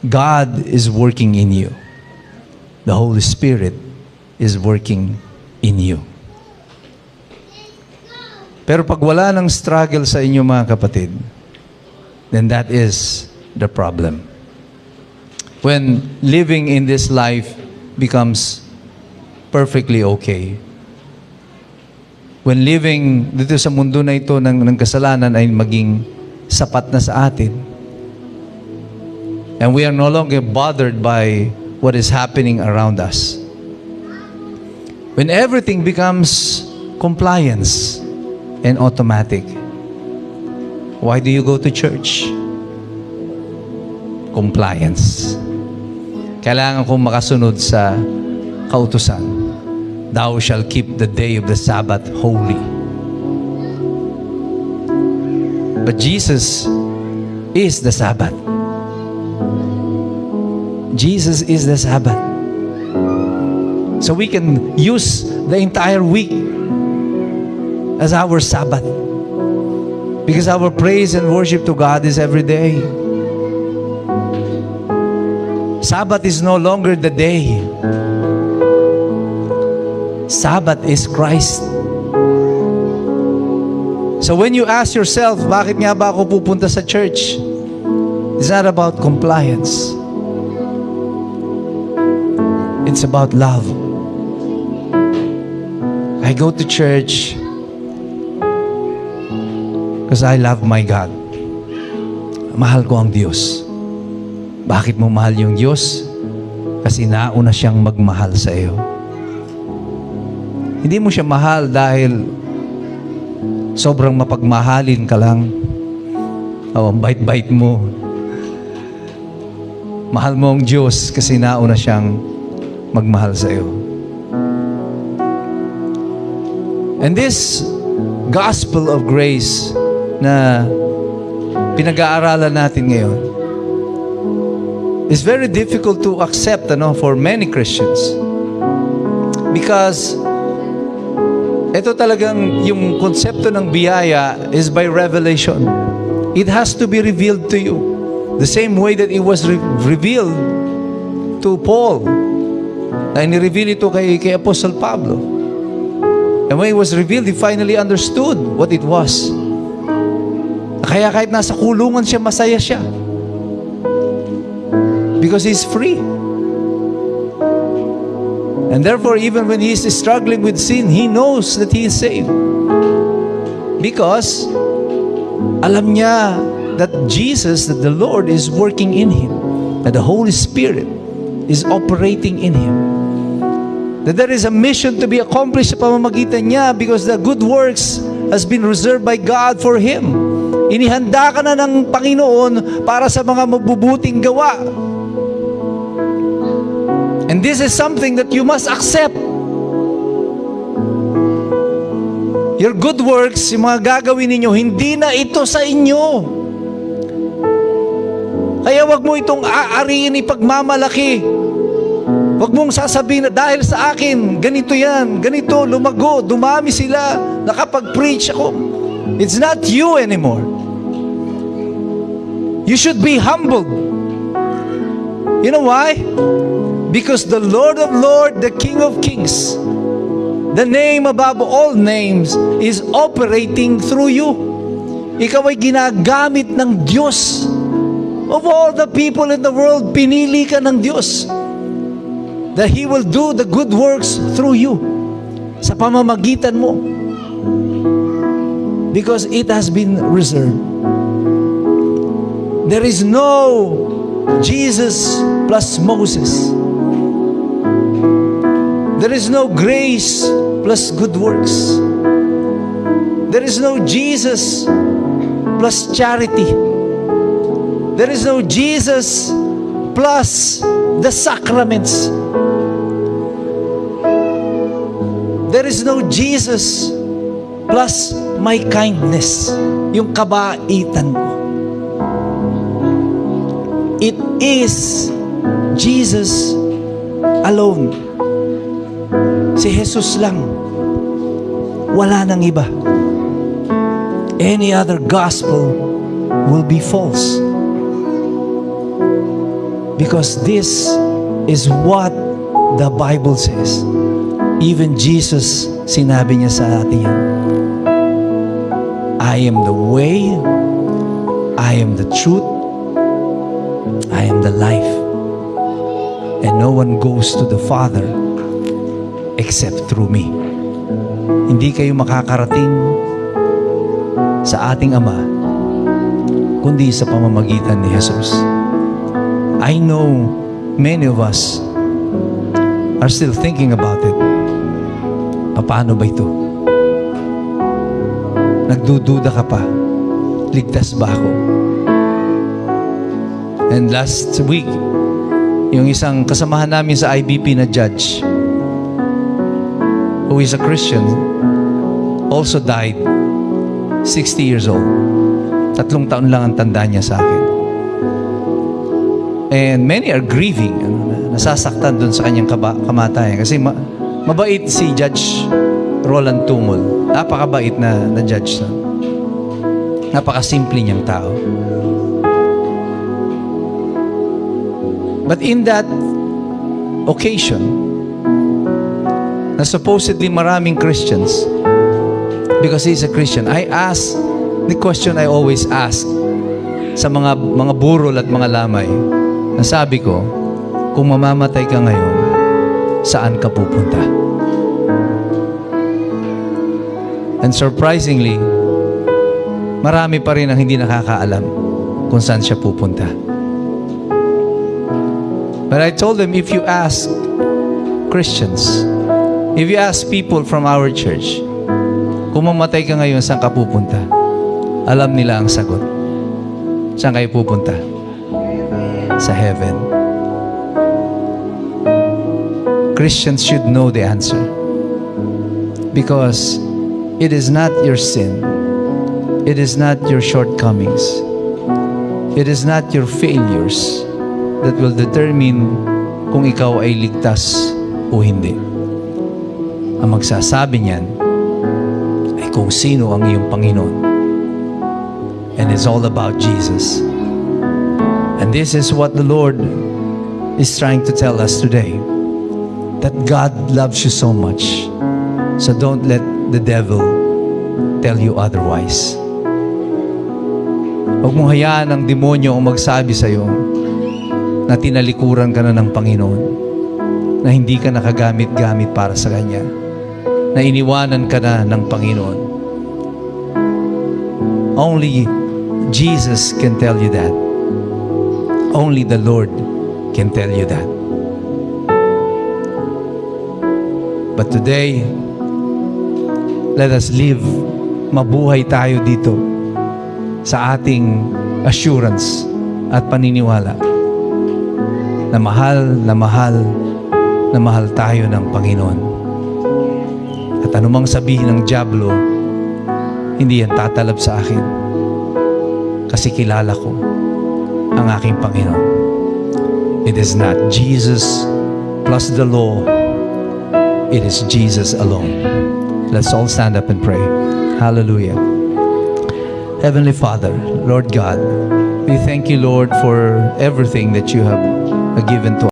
God is working in you. The Holy Spirit is working in you. Pero pag wala ng struggle sa inyo mga kapatid, then that is the problem. When living in this life becomes perfectly okay. When living dito sa mundo na ito ng kasalanan ay maging sapat na sa atin. And we are no longer bothered by what is happening around us. When everything becomes compliance and automatic, why do you go to church? Compliance. Kailangan kong makasunod sa kautusan. Thou shalt keep the day of the Sabbath holy. But Jesus is the Sabbath. Jesus is the Sabbath. So we can use the entire week as our Sabbath. Because our praise and worship to God is every day. Sabbath is no longer the day. Sabbath is Christ. So when you ask yourself, bakit nga ba ako pupunta sa church? It's not about compliance. It's about love. I go to church because I love my God. Mahal ko ang Diyos. Bakit mo mahal yung Diyos? Kasi nauna siyang magmahal sa iyo. Hindi mo siya mahal dahil sobrang mapagmahalin ka lang. O, ang bait-bait mo. Mahal mo ang Diyos kasi nauna siyang magmahal sa iyo. And this gospel of grace na pinag-aaralan natin ngayon is very difficult to accept for many Christians. Because ito talagang yung konsepto ng biyaya is by revelation. It has to be revealed to you. The same way that it was revealed to Paul. Na ni-reveal ito kay Apostle Pablo. And when it was revealed, he finally understood what it was. Kaya kahit nasa kulungan siya, masaya siya. Because he's free. And therefore, even when he is struggling with sin, he knows that he is saved. Because alam niya that Jesus, that the Lord is working in him. That the Holy Spirit is operating in him. That there is a mission to be accomplished sa pamamagitan niya because the good works has been reserved by God for him. Inihanda ka na ng Panginoon para sa mga mabubuting gawa. And this is something that you must accept. Your good works, yung mga gagawin ninyo, hindi na ito sa inyo. Kaya wag mo itong aariin, ipagmamalaki. Wag mong sasabihin na dahil sa akin, ganito yan, ganito, lumago, dumami sila, nakapag-preach ako. It's not you anymore. You should be humbled. You know why? Because the Lord of Lords, the King of Kings, the name above all names, is operating through you. Ikaw ay ginagamit ng Diyos. Of all the people in the world, pinili ka ng Diyos. That He will do the good works through you. Sa pamamagitan mo. Because it has been reserved. There is no Jesus plus Moses. There is no grace plus good works. There is no Jesus plus charity. There is no Jesus plus the sacraments. There is no Jesus plus my kindness, yung kabaitan ko. It is Jesus alone. Si Jesus lang. Wala nang iba. Any other gospel will be false. Because this is what the Bible says. Even Jesus, sinabi niya sa atin yan. I am the way, I am the truth, I am the life. And no one goes to the Father except through me. Hindi kayo makakarating sa ating Ama kundi sa pamamagitan ni Jesus. I know many of us are still thinking about it. Paano ba ito? Nagdududa ka pa. Ligtas ba ako? And last week, yung isang kasamahan namin sa IBP na judge, who is a Christian, also died 60 years old. 3 taon lang ang tanda niya sa akin. And many are grieving, nasasaktan dun sa kanyang kamatayan. Kasi mabait si Judge Roland Tumol. Napakabait na judge na. Napakasimple niyang tao. But in that occasion, na supposedly maraming Christians, because he's a Christian, I asked the question I always ask sa mga burol at mga lamay. Nasabi ko, kung mamamatay ka ngayon, saan ka pupunta? And surprisingly, marami pa rin ang hindi nakakaalam kung saan siya pupunta. But I told them, if you ask Christians, if you ask people from our church, kung mamatay ka ngayon, saan ka pupunta? Alam nila ang sagot. Saan kayo pupunta? Sa heaven. Christians should know the answer. Because it is not your sin. It is not your shortcomings. It is not your failures that will determine kung ikaw ay ligtas o hindi. Ang magsasabi niyan ay kung sino ang iyong Panginoon. And it's all about Jesus. And this is what the Lord is trying to tell us today. That God loves you so much. So don't let the devil tell you otherwise. Huwag mong hayaan ang demonyo ang magsabi sa iyo na tinalikuran ka na ng Panginoon, na hindi ka nakagamit-gamit para sa Kanya, na iniwanan ka na ng Panginoon. Only Jesus can tell you that. Only the Lord can tell you that. But today, let us live, mabuhay tayo dito sa ating assurance at paniniwala na mahal na mahal na mahal tayo ng Panginoon. At anumang sabihin ng dyablo, hindi yan tatalab sa akin kasi kilala ko ang aking Panginoon. It is not Jesus plus the law. It is Jesus alone. Let's all stand up and pray. Hallelujah. Heavenly Father, Lord God, we thank you, Lord, for everything that you have given to us.